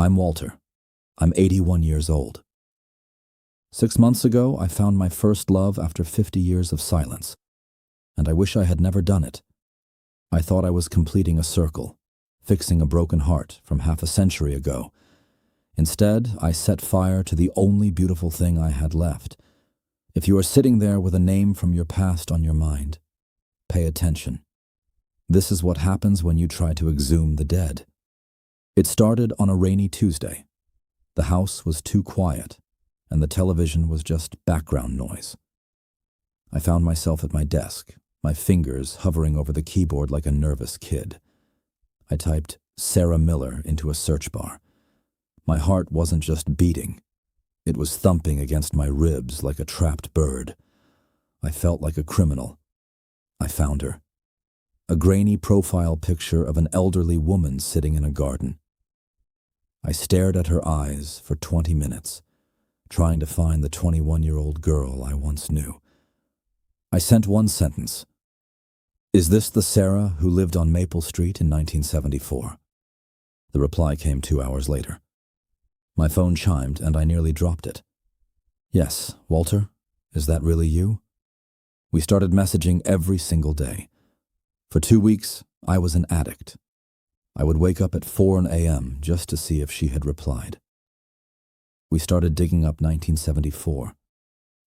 I'm Walter. I'm 81 years old. 6 months ago, I found my first love after 50 years of silence, and I wish I had never done it. I thought I was completing a circle, fixing a broken heart from half a century ago. Instead, I set fire to the only beautiful thing I had left. If you are sitting there with a name from your past on your mind, pay attention. This is what happens when you try to exhume the dead. It started on a rainy Tuesday. The house was too quiet, and the television was just background noise. I found myself at my desk, my fingers hovering over the keyboard like a nervous kid. I typed Sarah Miller into a search bar. My heart wasn't just beating. It was thumping against my ribs like a trapped bird. I felt like a criminal. I found her. A grainy profile picture of an elderly woman sitting in a garden. I stared at her eyes for 20 minutes, trying to find the 21-year-old girl I once knew. I sent one sentence. Is this the Sarah who lived on Maple Street in 1974? The reply came 2 hours later. My phone chimed and I nearly dropped it. Yes, Walter, is that really you? We started messaging every single day. For 2 weeks, I was an addict. I would wake up at 4 a.m. just to see if she had replied. We started digging up 1974.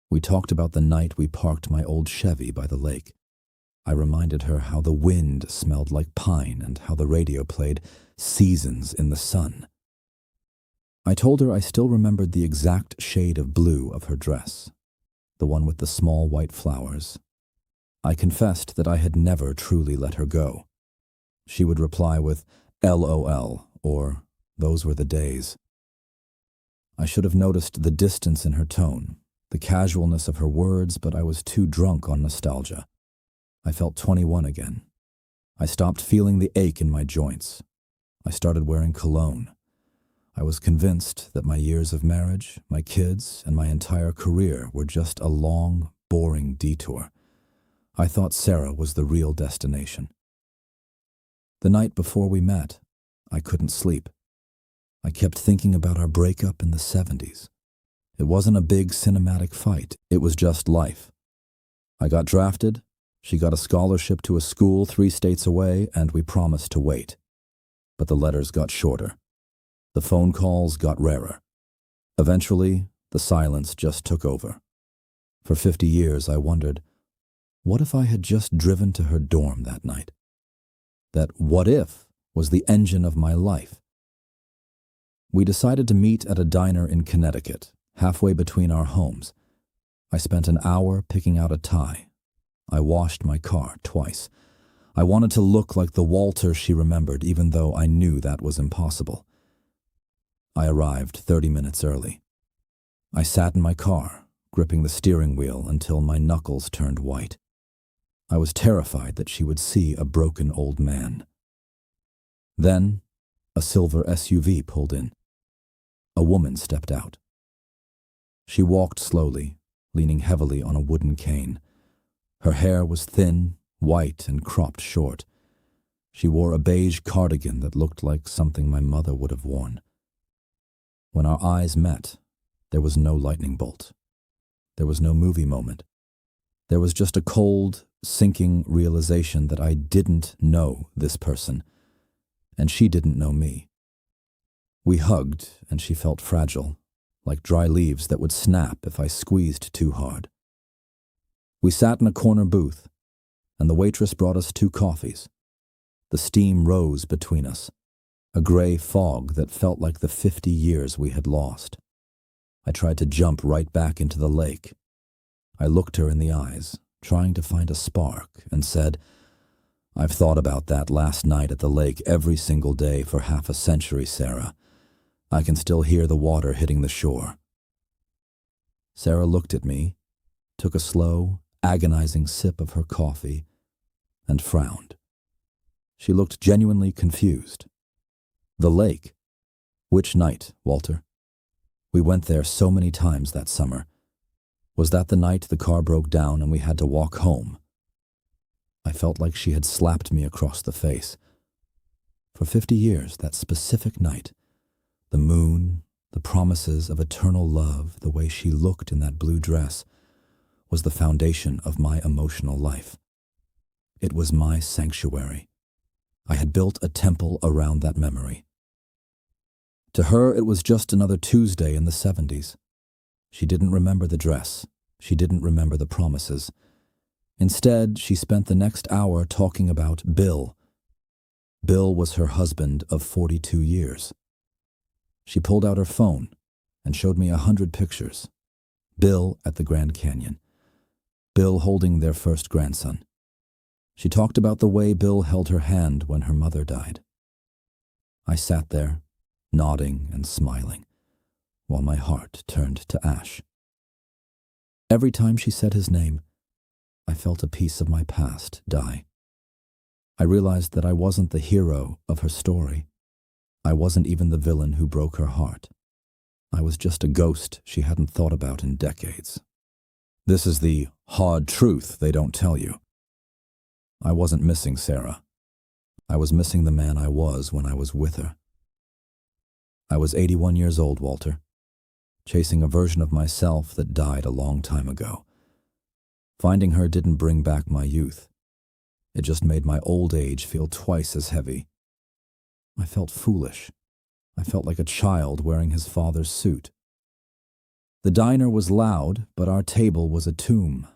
We talked about the night we parked my old Chevy by the lake. I reminded her how the wind smelled like pine and how the radio played Seasons in the Sun. I told her I still remembered the exact shade of blue of her dress, the one with the small white flowers. I confessed that I had never truly let her go. She would reply with LOL or those were the days. I should have noticed the distance in her tone, the casualness of her words, but I was too drunk on nostalgia. I felt 21 again. I stopped feeling the ache in my joints. I started wearing cologne. I was convinced that my years of marriage, my kids, and my entire career were just a long, boring detour. I thought Sarah was the real destination. The night before we met, I couldn't sleep. I kept thinking about our breakup in the 70s. It wasn't a big cinematic fight. It was just life. I got drafted, she got a scholarship to a school 3 states away, and we promised to wait. But the letters got shorter. The phone calls got rarer. Eventually, the silence just took over. For 50 years, I wondered, what if I had just driven to her dorm that night? That what if was the engine of my life. We decided to meet at a diner in Connecticut, halfway between our homes. I spent an hour picking out a tie. I washed my car twice. I wanted to look like the Walter she remembered, even though I knew that was impossible. I arrived 30 minutes early. I sat in my car, gripping the steering wheel until my knuckles turned white. I was terrified that she would see a broken old man. Then, a silver SUV pulled in. A woman stepped out. She walked slowly, leaning heavily on a wooden cane. Her hair was thin, white, and cropped short. She wore a beige cardigan that looked like something my mother would have worn. When our eyes met, there was no lightning bolt. There was no movie moment. There was just a cold, sinking realization that I didn't know this person, and she didn't know me. We hugged, and she felt fragile, like dry leaves that would snap if I squeezed too hard. We sat in a corner booth, and the waitress brought us 2 coffees. The steam rose between us, a gray fog that felt like the 50 years we had lost. I tried to jump right back into the lake. I looked her in the eyes, trying to find a spark, and said, I've thought about that last night at the lake every single day for half a century, Sarah. I can still hear the water hitting the shore. Sarah looked at me, took a slow, agonizing sip of her coffee, and frowned. She looked genuinely confused. The lake. Which night, Walter? We went there so many times that summer. Was that the night the car broke down and we had to walk home? I felt like she had slapped me across the face. For 50 years, that specific night, The moon, the promises of eternal love, the way she looked in that blue dress, was the foundation of my emotional life. It was my sanctuary. I had built a temple around that memory. To her, it was just another Tuesday in the 70s. She didn't remember the dress. She didn't remember the promises. Instead, she spent the next hour talking about Bill. Bill was her husband of 42 years. She pulled out her phone and showed me 100 pictures. Bill at the Grand Canyon. Bill holding their first grandson. She talked about the way Bill held her hand when her mother died. I sat there, nodding and smiling, while my heart turned to ash. Every time she said his name, I felt a piece of my past die. I realized that I wasn't the hero of her story. I wasn't even the villain who broke her heart. I was just a ghost she hadn't thought about in decades. This is the hard truth they don't tell you. I wasn't missing Sarah. I was missing the man I was when I was with her. I was 81 years old, Walter, chasing a version of myself that died a long time ago. Finding her didn't bring back my youth. It just made my old age feel twice as heavy. I felt foolish. I felt like a child wearing his father's suit. The diner was loud, but our table was a tomb.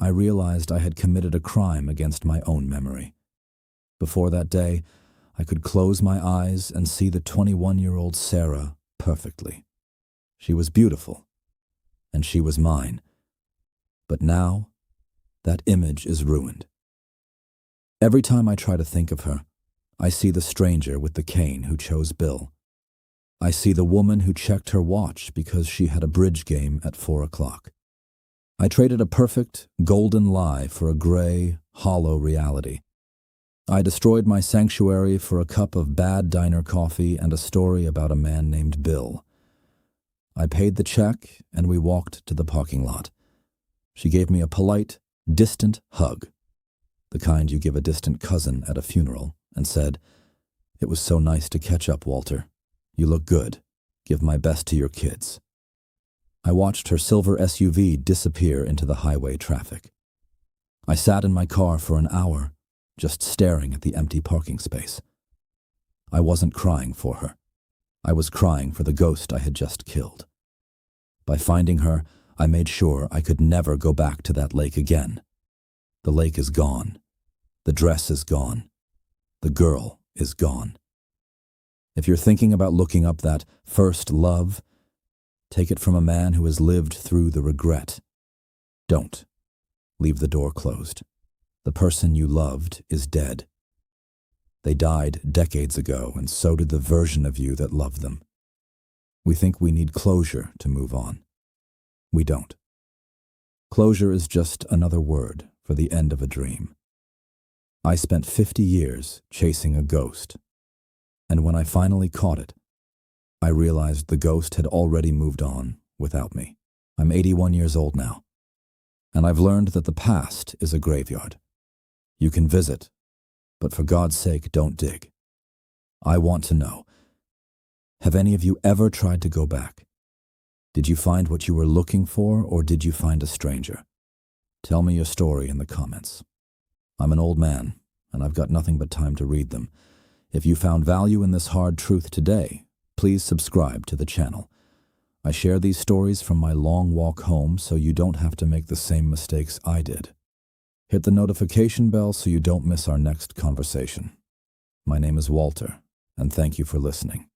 I realized I had committed a crime against my own memory. Before that day, I could close my eyes and see the 21-year-old Sarah perfectly. She was beautiful, and she was mine. But now, that image is ruined. Every time I try to think of her, I see the stranger with the cane who chose Bill. I see the woman who checked her watch because she had a bridge game at 4 o'clock. I traded a perfect, golden lie for a gray, hollow reality. I destroyed my sanctuary for a cup of bad diner coffee and a story about a man named Bill. I paid the check and we walked to the parking lot. She gave me a polite, distant hug, the kind you give a distant cousin at a funeral, and said, "It was so nice to catch up, Walter. You look good. Give my best to your kids." I watched her silver SUV disappear into the highway traffic. I sat in my car for an hour, just staring at the empty parking space. I wasn't crying for her. I was crying for the ghost I had just killed. By finding her, I made sure I could never go back to that lake again. The lake is gone. The dress is gone. The girl is gone. If you're thinking about looking up that first love, take it from a man who has lived through the regret. Don't. Leave the door closed. The person you loved is dead. They died decades ago, and so did the version of you that loved them. We think we need closure to move on. We don't. Closure is just another word for the end of a dream. I spent 50 years chasing a ghost, and when I finally caught it, I realized the ghost had already moved on without me. I'm 81 years old now, and I've learned that the past is a graveyard. You can visit, but for God's sake, don't dig. I want to know, have any of you ever tried to go back? Did you find what you were looking for, or did you find a stranger? Tell me your story in the comments. I'm an old man, and I've got nothing but time to read them. If you found value in this hard truth today, please subscribe to the channel. I share these stories from my long walk home so you don't have to make the same mistakes I did. Hit the notification bell so you don't miss our next conversation. My name is Walter, and thank you for listening.